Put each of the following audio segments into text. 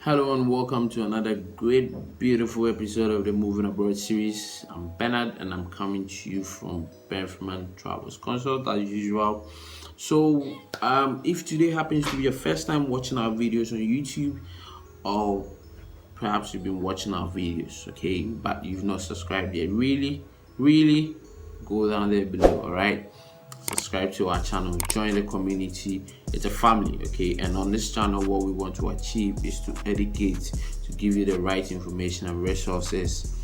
Hello and welcome to another great, beautiful episode of the Moving Abroad series. I'm Bernard and I'm coming to you from Benfriman Travels Consult as usual. If today happens to be your first time watching our videos on YouTube, or perhaps you've been watching our videos, okay, but you've not subscribed yet, really go down there below, all right? Subscribe to our channel, join the community. It's a family, okay? And on this channel, what we want to achieve is to educate, to give you the right information and resources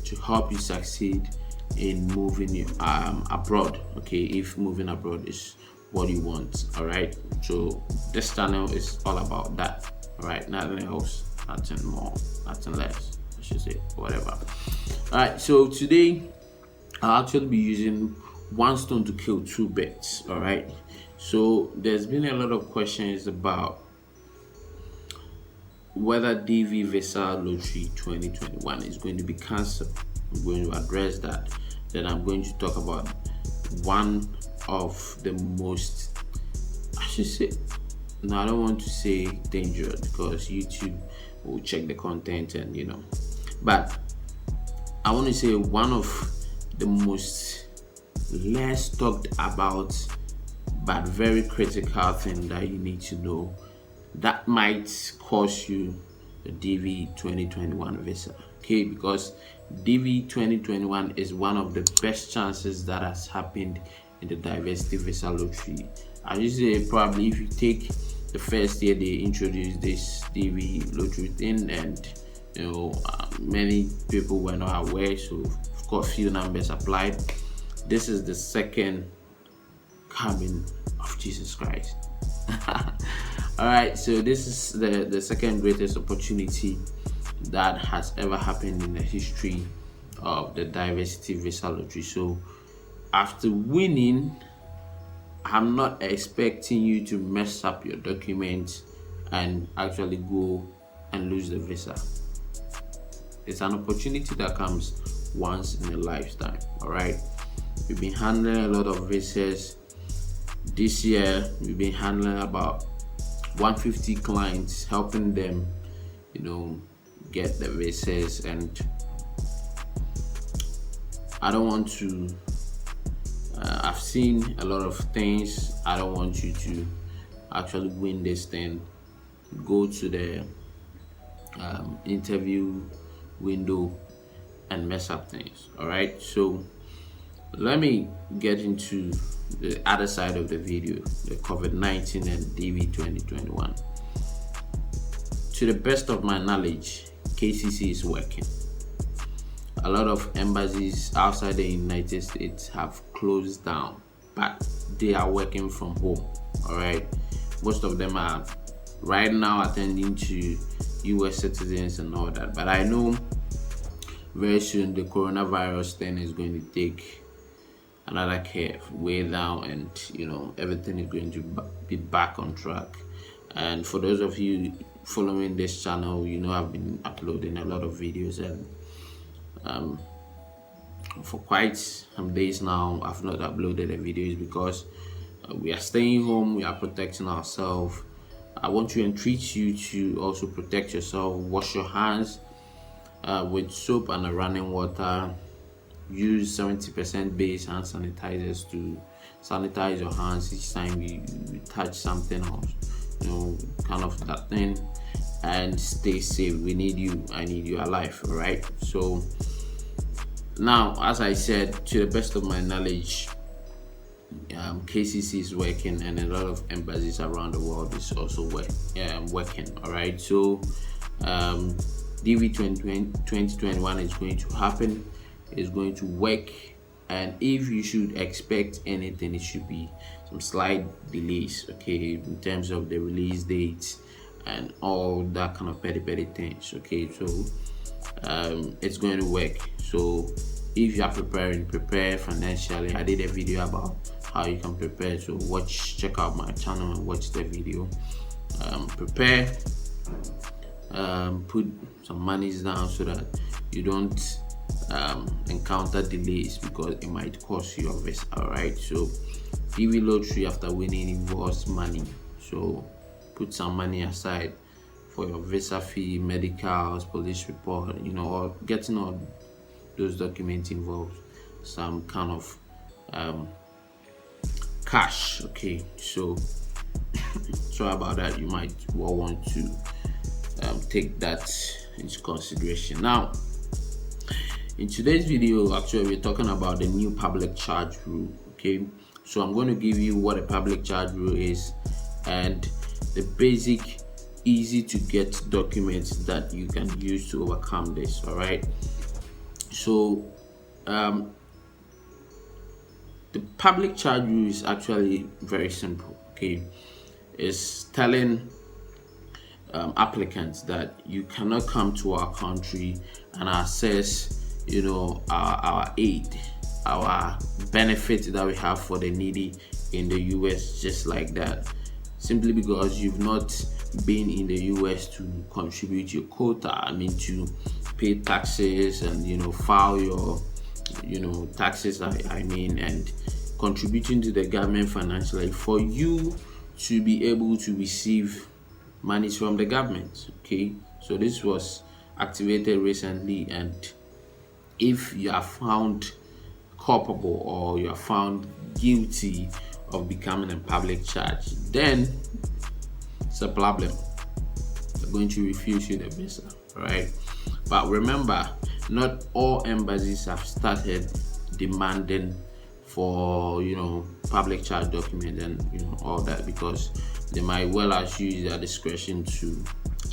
to help you succeed in moving abroad, okay? If moving abroad is what you want, all right? So this channel is all about that, all right? Nothing else, nothing more, nothing less, I should say, whatever. All right, so today I'll actually be using one stone to kill two birds. All right, so there's been a lot of questions about whether DV Visa Lottery 2021 is going to be cancelled. I'm going to address that. Then I'm going to talk about one of the most, I should say, no, I don't want to say dangerous because YouTube will check the content and but I want to say one of the most less talked about but very critical thing that you need to know that might cost you the DV 2021 visa, okay? Because DV 2021 is one of the best chances that has happened in the diversity visa lottery. I just say probably if you take the first year they introduced this DV lottery thing, and many people were not aware, so of course few numbers applied. This is the second coming of Jesus Christ. All right, so this is the second greatest opportunity that has ever happened in the history of the diversity visa lottery. So after winning, I'm not expecting you to mess up your documents and actually go and lose the visa. It's an opportunity that comes once in a lifetime. All right, we've been handling a lot of visas this year. We've been handling about 150 clients, helping them get the visas, and I don't want to I've seen a lot of things. I don't want you to actually win this thing, go to the interview window and mess up things. All right, so let me get into the other side of the video, the COVID-19 and DV 2021. To the best of my knowledge, KCC is working. A lot of embassies outside the United States have closed down, but they are working from home. All right, most of them are right now attending to US citizens and all that, but I know very soon the coronavirus thing is going to take another curve way down, and everything is going to be back on track. And for those of you following this channel, I've been uploading a lot of videos, and for quite some days now I've not uploaded the videos because we are staying home, we are protecting ourselves. I want to entreat you to also protect yourself. Wash your hands with soap and running water. Use 70% base hand sanitizers to sanitize your hands each time you touch something or kind of that thing, and stay safe. We need you, I need you alive. All right, so now, as I said, to the best of my knowledge, KCC is working, and a lot of embassies around the world is also working. All right, so DV 2021 is going to happen, is going to work, and if you should expect anything, it should be some slight delays, okay, in terms of the release dates and all that kind of petty things, okay. So it's going to work. So if you are preparing, prepare financially. I did a video about how you can prepare, so check out my channel and watch the video. Prepare, put some monies down so that you don't encounter delays, because it might cost you a visa. All right, so DV lottery after winning involves money, so put some money aside for your visa fee, medicals, police report, or getting all those documents involves some kind of cash. Okay, so sorry about that. You might well want to take that into consideration. Now, in today's video, actually, we're talking about the new public charge rule. Okay, so I'm going to give you what a public charge rule is and the basic, easy to get documents that you can use to overcome this. All right, so the public charge rule is actually very simple. Okay, it's telling applicants that you cannot come to our country and access our aid, our benefits that we have for the needy in the US just like that, simply because you've not been in the US to contribute your quota. I mean, to pay taxes and file your taxes, I mean, and contributing to the government financially for you to be able to receive money from the government. Okay, so this was activated recently, and if you are found culpable or you are found guilty of becoming a public charge, then it's a problem. They're going to refuse you the visa. All right, but remember, not all embassies have started demanding for public charge documents and all that, because they might well as use their discretion to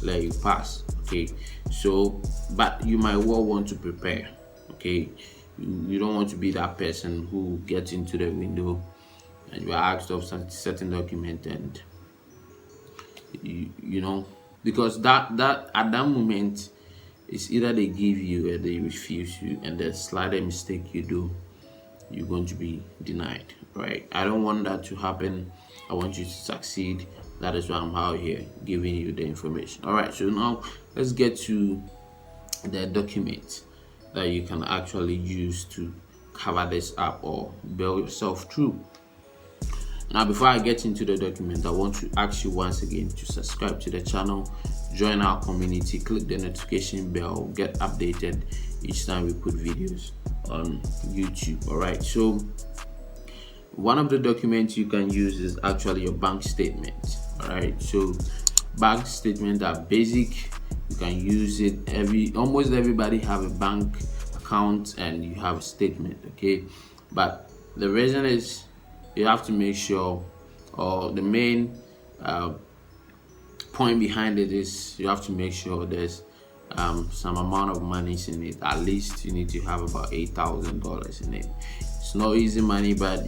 let you pass. Okay, so but you might well want to prepare. Okay, you don't want to be that person who gets into the window and you are asked of some certain document, and because that at that moment it's either they give you or they refuse you, and the slightest mistake you do, you're going to be denied. Right, I don't want that to happen. I want you to succeed. That is why I'm out here giving you the information. All right, so now let's get to the document that you can actually use to cover this up or build yourself through. Now, before I get into the document, I want to ask you once again to subscribe to the channel, join our community, click the notification bell, get updated each time we put videos on YouTube. All right, so one of the documents you can use is actually your bank statement. All right, so bank statements are basic. You can use it. Almost everybody have a bank account and you have a statement. Okay, but the reason is you have to make sure, or the main point behind it is you have to make sure there's some amount of money in it. At least you need to have about $8,000 in it. It's not easy money, but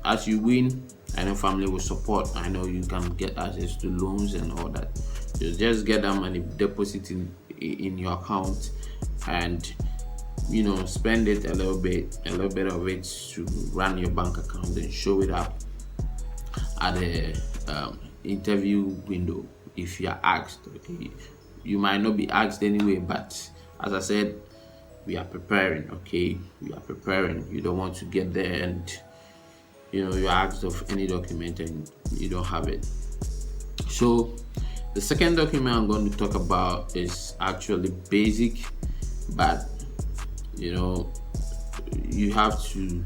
as you win, I know family will support. I know you can get access to loans and all that. You just get that money, deposit in your account, and spend it a little bit of it to run your bank account, and show it up at the interview window if you are asked. Okay, you might not be asked anyway, but as I said, we are preparing. Okay, we are preparing. You don't want to get there and you're asked of any document and you don't have it. So the second document I'm going to talk about is actually basic, but you have to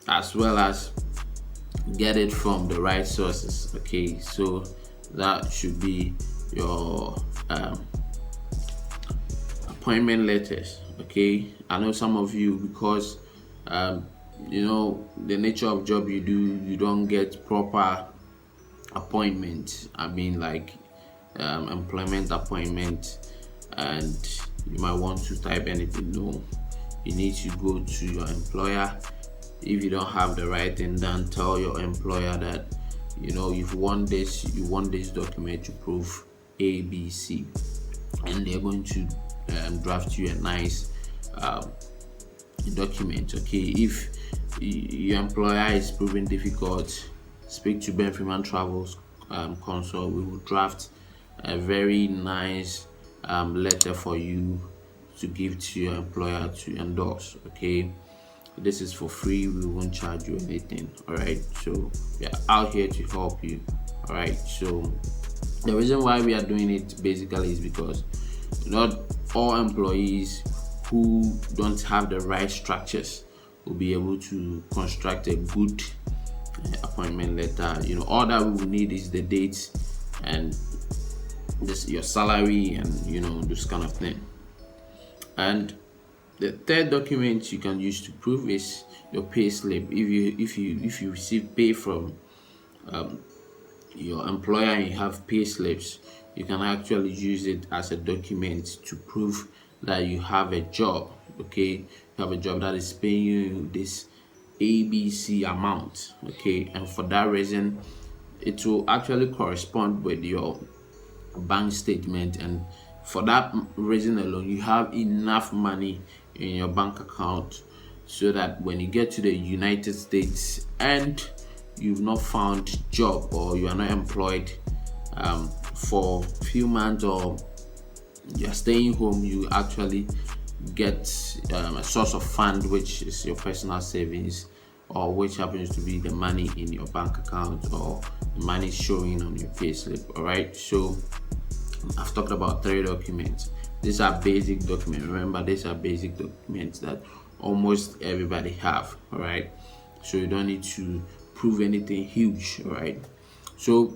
as well as get it from the right sources. Okay, so that should be your appointment letters. Okay, I know some of you, because the nature of job you do, you don't get proper appointment. I mean, like employment appointment, and you might want to type anything. No, you need to go to your employer. If you don't have the right thing done, tell your employer that you've won this, you want this document to prove A, B, C, and they're going to draft you a nice document. Okay, if your employer is proving difficult, speak to Benfriman Travels Consult. We will draft a very nice letter for you to give to your employer to endorse. Okay, this is for free. We won't charge you anything. All right, so we are out here to help you. All right, so The reason why we are doing it basically is because not all employees who don't have the right structures will be able to construct a good appointment letter. All that we will need is the dates and your salary and this kind of thing. And the third document you can use to prove is your pay slip. If you receive pay from your employer and you have pay slips, you can actually use it as a document to prove that you have a job. Okay, you have a job that is paying you this ABC amount. Okay, and for that reason, it will actually correspond with your bank statement, and for that reason alone, you have enough money in your bank account so that when you get to the United States and you've not found job or you are not employed for a few months, or you're staying home, you actually get a source of fund, which is your personal savings, or which happens to be the money in your bank account or the money showing on your payslip. All right, so I've talked about 3 documents. These are basic documents. Remember, these are basic documents that almost everybody have. All right, so you don't need to prove anything huge. All right, so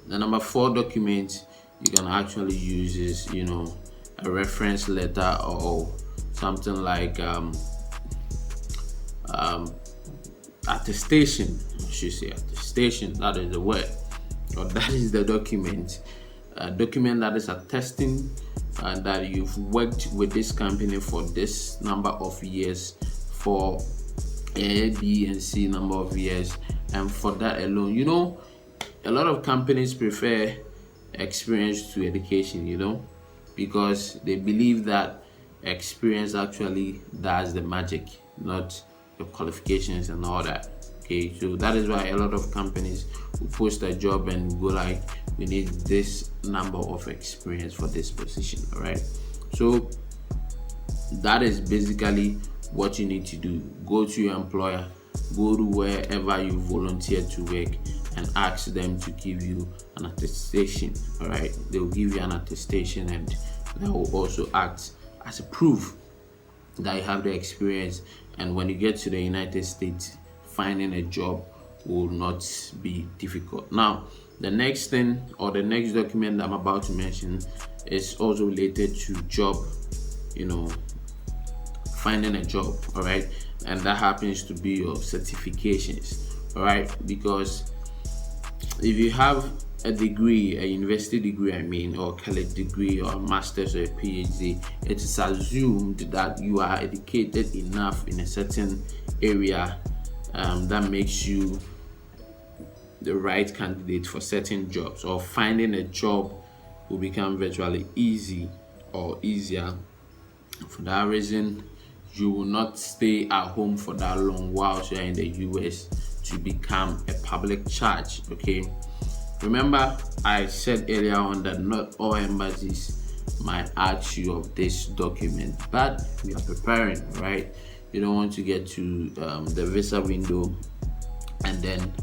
the number 4 document you can actually use is a reference letter, or something like attestation. I should say attestation. That is the word, or that is the document. A document that is attesting that you've worked with this company for this number of years, for A, B, and C number of years, and for that alone, a lot of companies prefer experience to education, because they believe that experience actually does the magic, not your qualifications and all that. Okay, so that is why a lot of companies will post a job and go like, we need this number of experience for this position. All right, so that is basically what you need to do. Go to your employer, go to wherever you volunteer to work, and ask them to give you an attestation. All right, they will give you an attestation, and that will also act as a proof that you have the experience. And when you get to the United States, finding a job will not be difficult. Now, the next thing, or the next document that I'm about to mention, is also related to job, finding a job. All right, and that happens to be your certifications. All right, because if you have a degree, a university degree, or college degree, or a master's or a PhD, it is assumed that you are educated enough in a certain area that makes you the right candidate for certain jobs, or finding a job will become virtually easy or easier. For that reason, you will not stay at home for that long whilst you're in the US to become a public charge. Okay, remember I said earlier on that not all embassies might ask you of this document, but we are preparing, right? You don't want to get to the visa window and then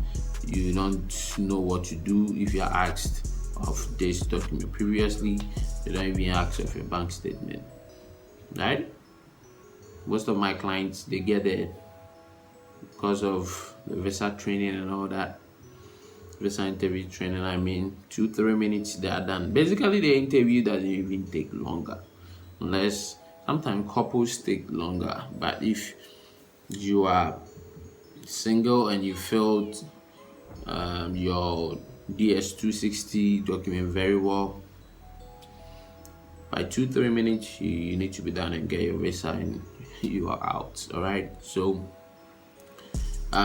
you don't know what to do if you are asked of this document. Previously, they don't even ask of your bank statement, right? Most of my clients, they get it because of the visa training and all that. Visa interview training, 2-3 minutes they are done. Basically, the interview doesn't even take longer, unless sometimes couples take longer. But if you are single and you filled your DS-260 document very well, by 2-3 minutes you need to be done and get your visa and you are out. All right, so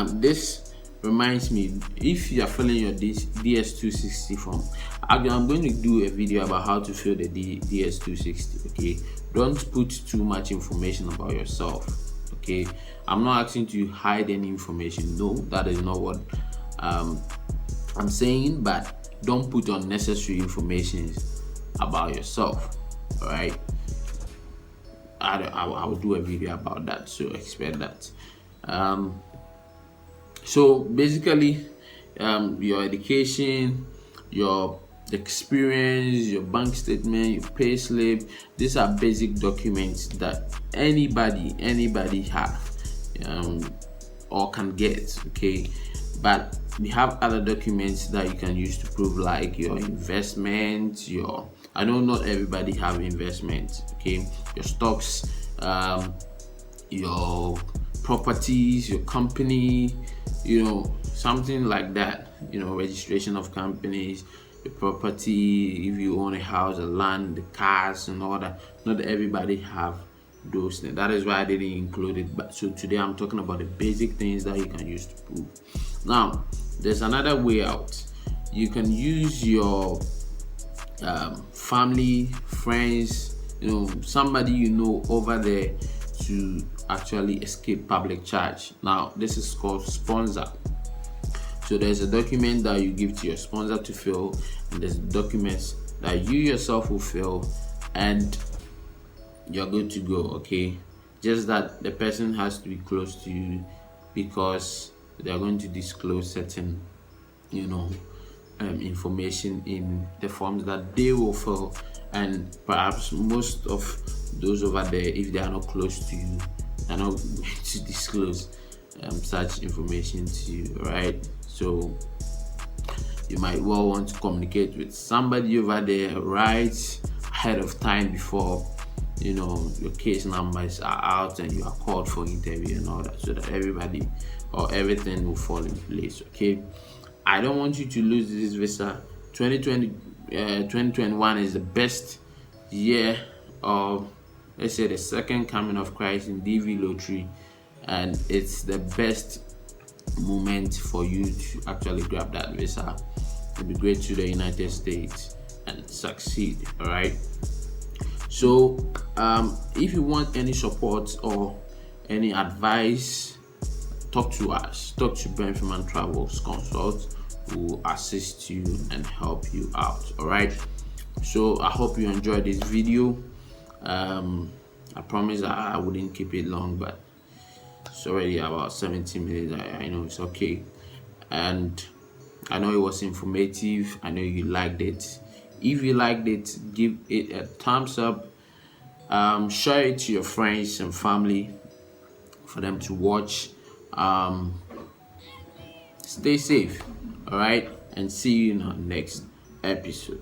this reminds me, if you are filling your DS-260 form, I'm going to do a video about how to fill the DS-260. Okay, don't put too much information about yourself. Okay, I'm not asking you to hide any information. No, that is not what I'm saying, but don't put unnecessary information about yourself. All right, I will do a video about that, so expect that. So basically, your education, your experience, your bank statement, your pay slip. These are basic documents that anybody have or can get. Okay, but we have other documents that you can use to prove, like your investment. I know not everybody have investment. Okay, your stocks, your properties, your company, something like that. Registration of companies, your property, if you own a house, a land, the cars, and all that. Not everybody have those things. That is why I didn't include it. But so today I'm talking about the basic things that you can use to prove. Now, there's another way out. You can use your family, friends, somebody over there to actually escape public charge. Now, this is called sponsor. So there's a document that you give to your sponsor to fill, and there's documents that you yourself will fill, and you're good to go. Okay, just that the person has to be close to you, because they're going to disclose certain information in the forms that they will fill, and perhaps most of those over there, if they are not close to you, they're not going to disclose such information to you, right? So you might well want to communicate with somebody over there right ahead of time, before your case numbers are out and you are called for interview and all that, so that everybody or everything will fall in place. Okay, I don't want you to lose this visa. 2021 is the best year of, let's say, the second coming of Christ in DV lottery, and it's the best moment for you to actually grab that visa, immigrate to the United States and succeed. All right, so if you want any support or any advice, talk to us. Talk to Benfriman Travels Consult, who will assist you and help you out. All right, so I hope you enjoyed this video. I promise I wouldn't keep it long, but it's already about 17 minutes. I know it's okay, and I know it was informative. I know you liked it. If you liked it, give it a thumbs up. Share it to your friends and family for them to watch. Stay safe, all right, and see you in our next episode.